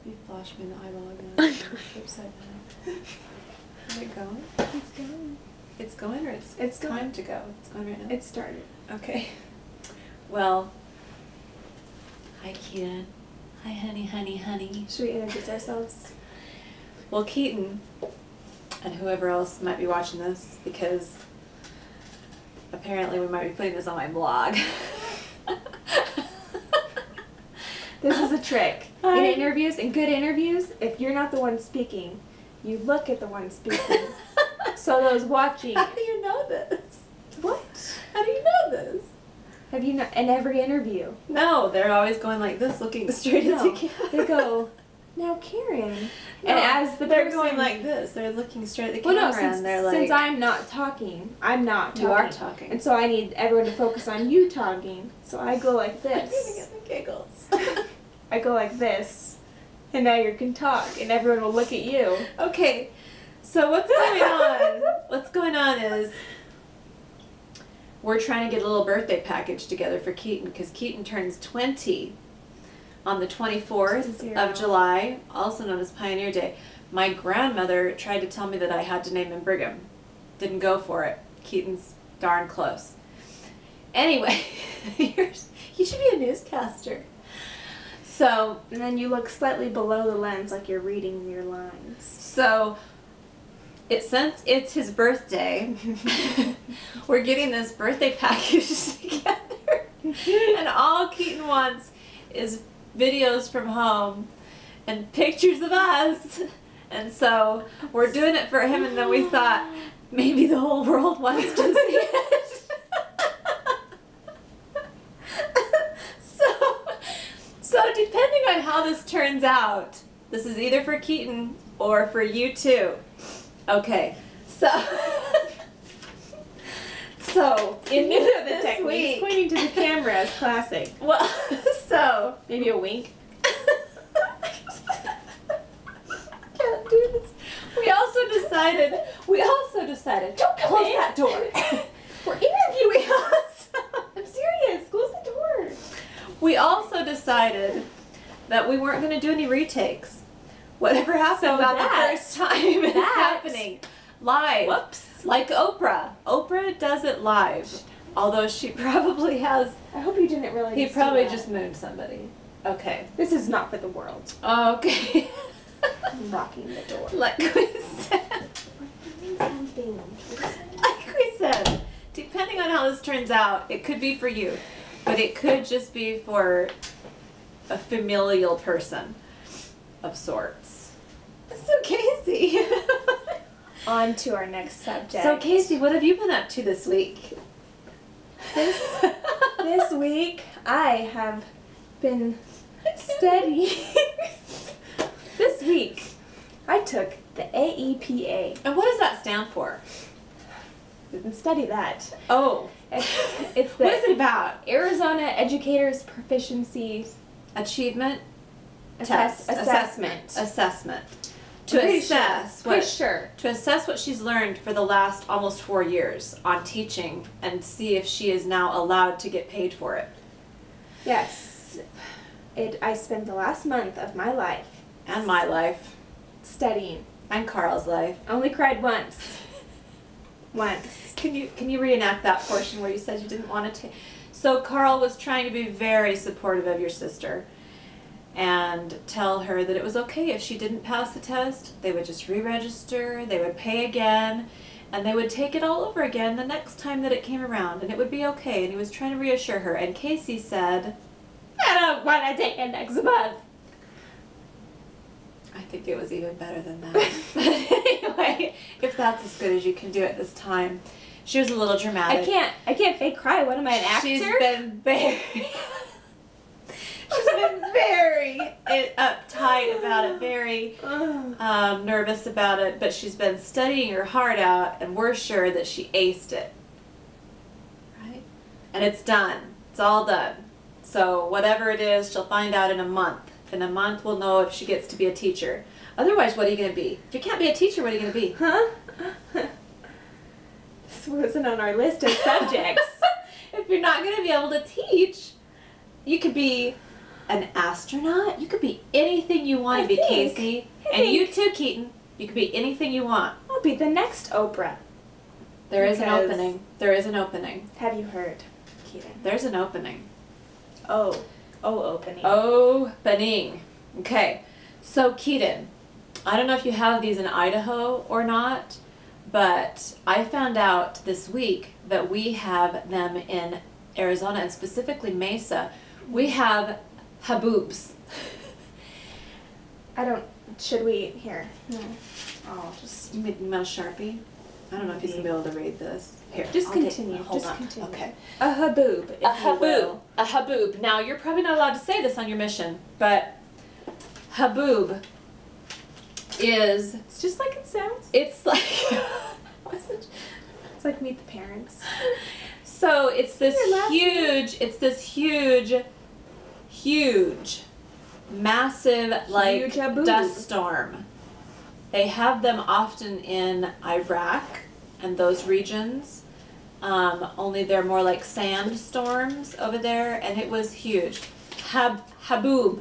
You flashed me in the eyeball again. Upside down. Is it going? It's going. It's going, or it's time to go? It's going right now? It started. Okay. Well, hi Keaton. Hi honey, honey, honey. Should we introduce ourselves? Well, Keaton, and whoever else might be watching this, because apparently we might be putting this on my blog. This is a trick. In interviews, in good interviews, if you're not the one speaking, you look at the one speaking. So those watching. How do you know this? What? How do you know this? Have you not in every interview? No, they're always going like this, looking straight at the camera. They go, now Karen. No, and as the they're person, going like this, they're looking straight at the well, camera, no, since, and they're like, since I'm not talking, You are talking. and so I need everyone to focus on you talking. So I go like I'm gonna this. get the giggles. I go like this, and now you can talk, and everyone will look at you. Okay, so what's going on? What's going on is we're trying to get a little birthday package together for Keaton, because Keaton turns 20 on the 24th of July, also known as Pioneer Day. My grandmother tried to tell me that I had to name him Brigham. Didn't go for it. Keaton's darn close. Anyway, you should be a newscaster. So, And then you look slightly below the lens like you're reading your lines. So, since it's his birthday, we're getting this birthday package together. And all Keaton wants is videos from home and pictures of us. And so, we're doing it for him, and then we thought maybe the whole world wants to see it. So depending on how this turns out, this is either for Keaton or for you too. Okay, so in news the this techniques, week, pointing to the camera is classic. well, so Maybe a wink. can't do this. We also decided. Don't close that door. We're interviewing. also, I'm serious. Close the door. We also decided that we weren't going to do any retakes. Whatever happened So about that- the first time is happening live. Whoops. Like Oprah. Oprah does it live. Although she probably has. I hope you didn't really. He see probably that. just mooned somebody. Okay. This is not for the world. Okay. I'm locking the door. Like we said. Like we said. Depending on how this turns out, it could be for you. But it could just be for a familial person of sorts. So Kacey. On to our next subject. So Kacey, what have you been up to this week? This week I have been studying. This week I took the AEPA. And what does that stand for? Didn't study that. Oh. It's the What is it about? Arizona Educators Proficiency Achievement Assessment. Assessment. To Pretty assess Pretty what sure. to assess what she's learned for the last almost 4 years on teaching, and see if she is now allowed to get paid for it. Yes. I spent the last month of my life And my life. studying. And Carl's life. I only cried once. Once. Can you reenact that portion where you said you didn't want to? So Carl was trying to be very supportive of your sister and tell her that it was okay if she didn't pass the test. They would just re-register, they would pay again, and they would take it all over again the next time that it came around, and it would be okay. And he was trying to reassure her. And Kacey said, I don't want to take it next month. I think it was even better than that. But anyway, if that's as good as you can do at this time. She was a little dramatic. I can't fake cry. What am I, an actor? She's been very uptight about it, very nervous about it, but she's been studying her heart out, and we're sure that she aced it. Right? And it's done. It's all done. So whatever it is, she'll find out in a month. In a month, we'll know if she gets to be a teacher. Otherwise, what are you going to be? If you can't be a teacher, what are you going to be? Huh? This wasn't on our list of subjects. If you're not going to be able to teach, you could be an astronaut. You could be anything you want to be, think- Kacey. I And you think- too, Keaton. You can be anything you want. I'll be the next Oprah. There is an Because- opening. There is an opening. Have you heard, Keaton? There's an opening. Opening. Opening. Okay. So, Keaton, I don't know if you have these in Idaho or not, but I found out this week that we have them in Arizona and specifically Mesa. We have haboobs. Should we, here? No. I'll just. You want a Sharpie? I don't know if he's going to be able to read this. Here. Just I'll get- continue. hold Just on. continue. Okay. A haboob, if A you haboob. will. A haboob. Now, you're probably not allowed to say this on your mission, but haboob is, It's just like it sounds. it's like, It's like Meet the Parents. so it's this Your last huge, massive, like, Huge haboob. dust storm. They have them often in Iraq and those regions. Only they're more like sand storms over there, and it was huge. Haboob.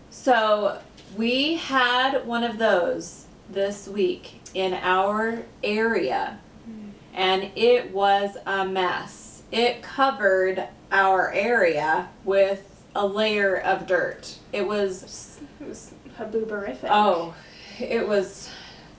So we had one of those this week in our area, and it was a mess. It covered our area with a layer of dirt. It was Habooberific. Oh, it was,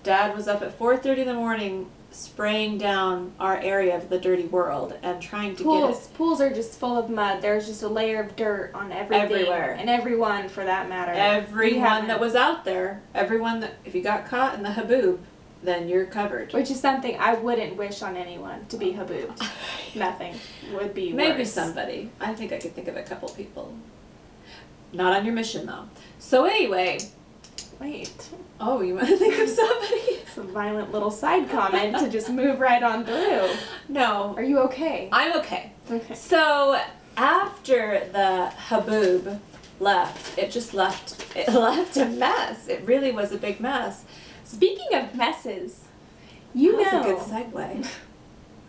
Dad was up at 4:30 in the morning spraying down our area of the dirty world and trying to get it. Pools are just full of mud. There's just a layer of dirt on everything. Everywhere. And everyone, for that matter. Everyone that was out there, everyone that, if you got caught in the haboob, then you're covered. Which is something I wouldn't wish on anyone, to be haboobed. Nothing would be Maybe worse. somebody. I think I could think of a couple people. Not on your mission though. So anyway, Wait. oh, you want to think of somebody? It's a violent little side comment to just move right on through. No, Are you okay? I'm okay. Okay. So after the haboob left, it left a mess. It really was a big mess. Speaking of messes, you That know. was a good segue.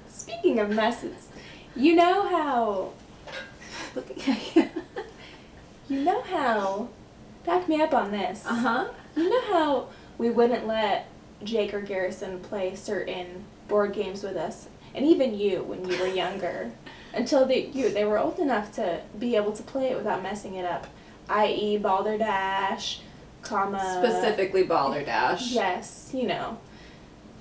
Speaking of messes, you know how. Looking at you. You know how. Back me up on this. Uh-huh. You know how we wouldn't let Jake or Garrison play certain board games with us, and even you when you were younger, until they were old enough to be able to play it without messing it up, i.e. balderdash, comma. Specifically balderdash. Yes, you know,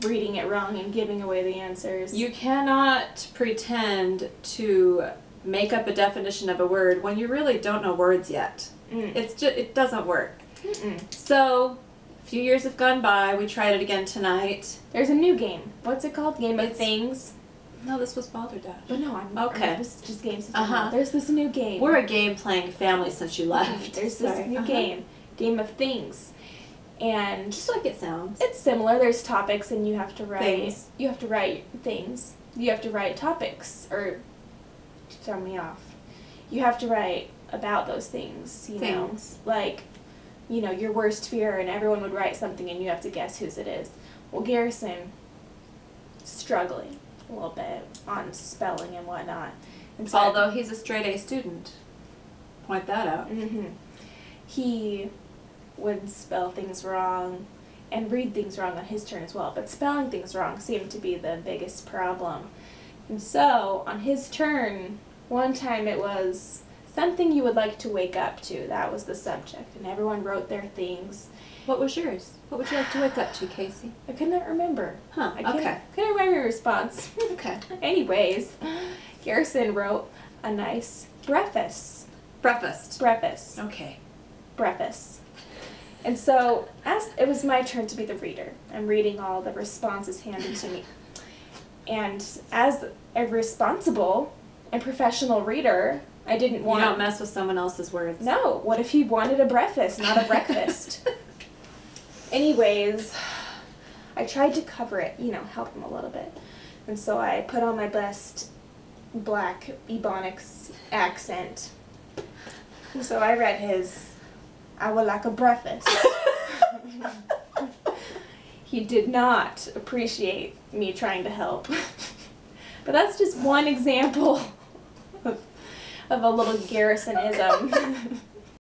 reading it wrong and giving away the answers. You cannot pretend to make up a definition of a word when you really don't know words yet. It doesn't work. Mm-mm. So, a few years have gone by. We tried it again tonight. There's a new game. What's it called? Game of It's- Things. No, this was balderdash. But no, I'm Okay. This is just games. Uh-huh. There's this new game. We're a game playing family since you left. There's this Sorry. new Uh-huh. Game of Things, and Just like it sounds. it's similar. There's topics, and you have to write. Things. You have to write things. You have to write topics, or throw me off. You have to write about those things. You Things. know, like, you know, your worst fear, and everyone would write something, and you have to guess whose it is. Well, Garrison, struggling a little bit on spelling and whatnot, and so Although he's a straight A student. Point that out. he would spell things wrong and read things wrong on his turn as well, but spelling things wrong seemed to be the biggest problem. And so, on his turn, one time it was something you would like to wake up to. That was the subject, and everyone wrote their things. What was yours? What would you like to wake up to, Kacey? I could not remember. Huh, I couldn't, okay. couldn't remember your response. Okay. Anyways, Garrison wrote a nice preface. Breakfast. Preface. Okay. Preface. And so, as it was my turn to be the reader, I'm reading all the responses handed to me. And as a responsible and professional reader, I didn't want... You don't mess with someone else's words. No, what if he wanted a breakfast, not a breakfast? Anyways, I tried to cover it, you know, help him a little bit. And so I put on my best black Ebonics accent. And so I read his, I would like a breakfast. He did not appreciate me trying to help. But that's just one example of a little Garrisonism.